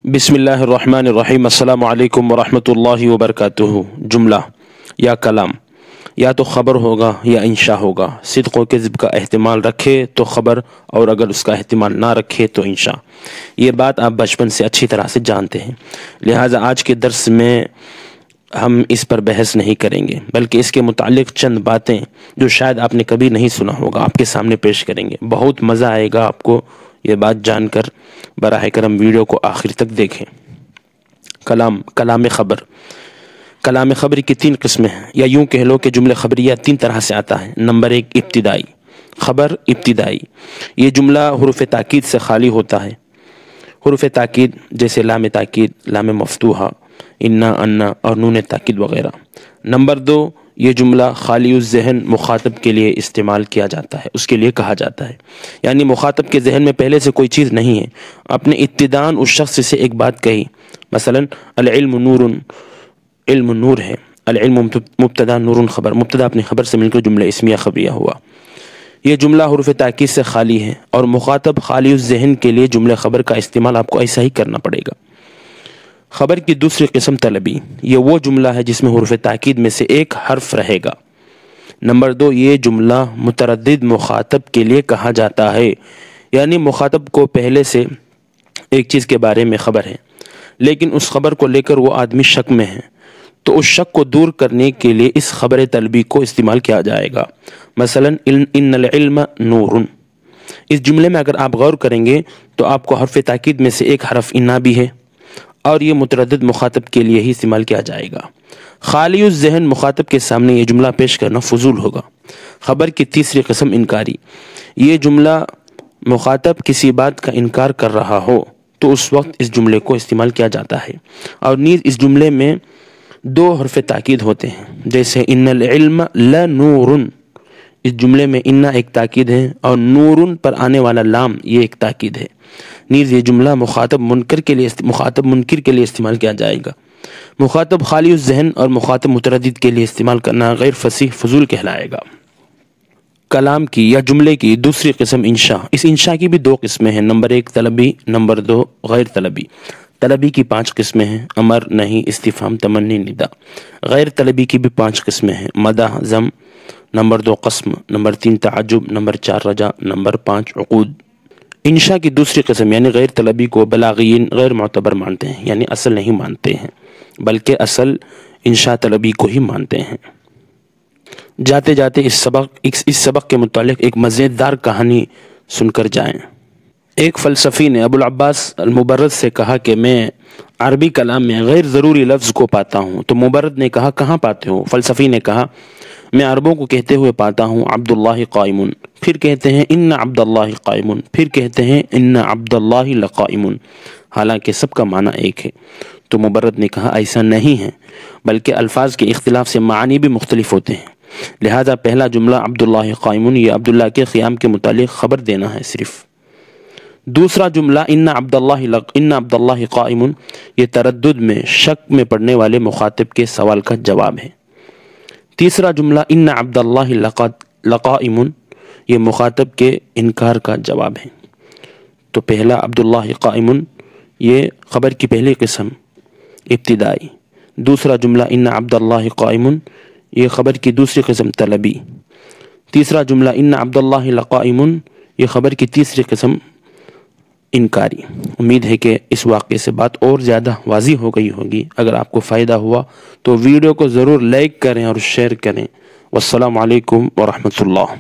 بسم اللہ الرحمن الرحیم۔ السلام علیکم ورحمۃ اللہ وبرکاتہ۔ جملہ یا کلام یا تو خبر ہوگا یا انشاء ہوگا۔ صدق و کذب کا احتمال رکھے تو خبر، اور اگر اس کا احتمال نہ رکھے تو انشاء۔ یہ بات آپ بچپن سے اچھی طرح سے جانتے ہیں، لہٰذا آج کے درس میں ہم اس پر بحث نہیں کریں گے، بلکہ اس کے متعلق چند باتیں جو شاید آپ نے کبھی نہیں سنا ہوگا آپ کے سامنے پیش کریں گے۔ بہت مزہ آئے گا آپ کو یہ بات جان کر۔ براہ کرم ویڈیو کو آخر تک دیکھیں۔ کلام خبر۔ کلام خبری کی تین قسمیں ہیں، یا یوں کہہ لو کہ جملہ خبریہ تین طرح سے آتا ہے۔ نمبر ایک، ابتدائی خبر۔ ابتدائی یہ جملہ حروف تاکید سے خالی ہوتا ہے۔ حروف تاکید جیسے لام تاکید، لام مفتوحہ، انا، انا اور نون تاکید وغیرہ۔ نمبر دو، یہ جملہ خالی الذہن مخاطب کے لیے استعمال کیا جاتا ہے، اس کے لیے کہا جاتا ہے، یعنی مخاطب کے ذہن میں پہلے سے کوئی چیز نہیں ہے، اپنے ابتداءً اس شخص سے ایک بات کہی، مثلا العلم نور، علم نور ہے، العلم مبتدا، نور خبر، مبتدا اپنی خبر سے مل کر جملہ اسمیہ خبریہ ہوا۔ یہ جملہ حروف تاکید سے خالی ہے، اور مخاطب خالی الذہن کے لیے جملہ خبر کا استعمال آپ کو ایسا ہی کرنا پڑے گا۔ خبر کی دوسری قسم طلبی، یہ وہ جملہ ہے جس میں حروف تاکید میں سے ایک حرف رہے گا۔ نمبر دو، یہ جملہ متردد مخاطب کے لیے کہا جاتا ہے، یعنی مخاطب کو پہلے سے ایک چیز کے بارے میں خبر ہے، لیکن اس خبر کو لے کر وہ آدمی شک میں ہے، تو اس شک کو دور کرنے کے لیے اس خبر طلبی کو استعمال کیا جائے گا۔ مثلا ان العلم نور، اس جملے میں اگر آپ غور کریں گے تو آپ کو حرف تاکید میں سے ایک حرف انا بھی ہے، اور یہ متردد مخاطب کے لیے ہی استعمال کیا جائے گا۔ خالی الذہن مخاطب کے سامنے یہ جملہ پیش کرنا فضول ہوگا۔ خبر کی تیسری قسم انکاری، یہ جملہ مخاطب کسی بات کا انکار کر رہا ہو تو اس وقت اس جملے کو استعمال کیا جاتا ہے، اور نیز اس جملے میں دو حرف تاکید ہوتے ہیں، جیسے ان العلم لنور، اس جملے میں انا ایک تاکید ہے اور نور پر آنے والا لام یہ ایک تاکید ہے۔ نیز یہ جملہ مخاطب منکر کے لیے استعمال کیا جائے گا۔ مخاطب خالی الذہن اور مخاطب متردد کے لیے استعمال کرنا غیر فصیح فضول کہلائے گا۔ کلام کی یا جملے کی دوسری قسم انشاء۔ اس انشاء کی بھی دو قسمیں ہیں، نمبر ایک طلبی، نمبر دو غیر طلبی۔ طلبی کی 5 قسمیں ہیں، امر، نہیں، استفہام، تمنی، ندا۔ غیر طلبی کی بھی 5 قسمیں ہیں، مدح، ذم، نمبر 2 قسم، نمبر 3 تعجب، نمبر 4 رجا، نمبر 5 عقود۔ انشاء کی دوسری قسم یعنی غیر طلبی کو بلاغیین غیر معتبر مانتے ہیں، یعنی اصل نہیں مانتے ہیں، بلکہ اصل انشاء طلبی کو ہی مانتے ہیں۔ جاتے جاتے اس سبق کے متعلق ایک مزیدار کہانی سن کر جائیں۔ ایک فلسفی نے ابو العباس المبرد سے کہا کہ میں عربی کلام میں غیر ضروری لفظ کو پاتا ہوں، تو مبرد نے کہا کہاں پاتے ہو؟ فلسفی نے کہا میں عربوں کو کہتے ہوئے پاتا ہوں عبداللہ قائم، پھر کہتے ہیں ان عبداللہ قائم، پھر کہتے ہیں ان عبداللہ لقائم، حالانکہ سب کا معنی ایک ہے۔ تو مبرد نے کہا ایسا نہیں ہے، بلکہ الفاظ کے اختلاف سے معنی بھی مختلف ہوتے ہیں، لہذا پہلا جملہ عبداللہ قائم یہ عبداللہ کے قیام کے متعلق خبر دینا ہے صرف۔ دوسرا جملہ ان عبداللہ قائم یہ تردد میں، شک میں پڑنے والے مخاطب کے سوال کا جواب ہے۔ تیسرا جملہ ان عبداللہ لقائم یہ مخاطب کے انکار کا جواب ہے۔ تو پہلا عبداللہ قائم یہ خبر کی پہلی قسم ابتدائی، دوسرا جملہ ان عبداللہ قائم یہ خبر کی دوسری قسم طلبی، تیسرا جملہ ان عبداللہ لقائم یہ خبر کی تیسری قسم انکاری۔ امید ہے کہ اس واقعے سے بات اور زیادہ واضح ہو گئی ہوگی۔ اگر آپ کو فائدہ ہوا تو ویڈیو کو ضرور لائک کریں اور شیئر کریں۔ والسلام علیکم ورحمۃ اللہ۔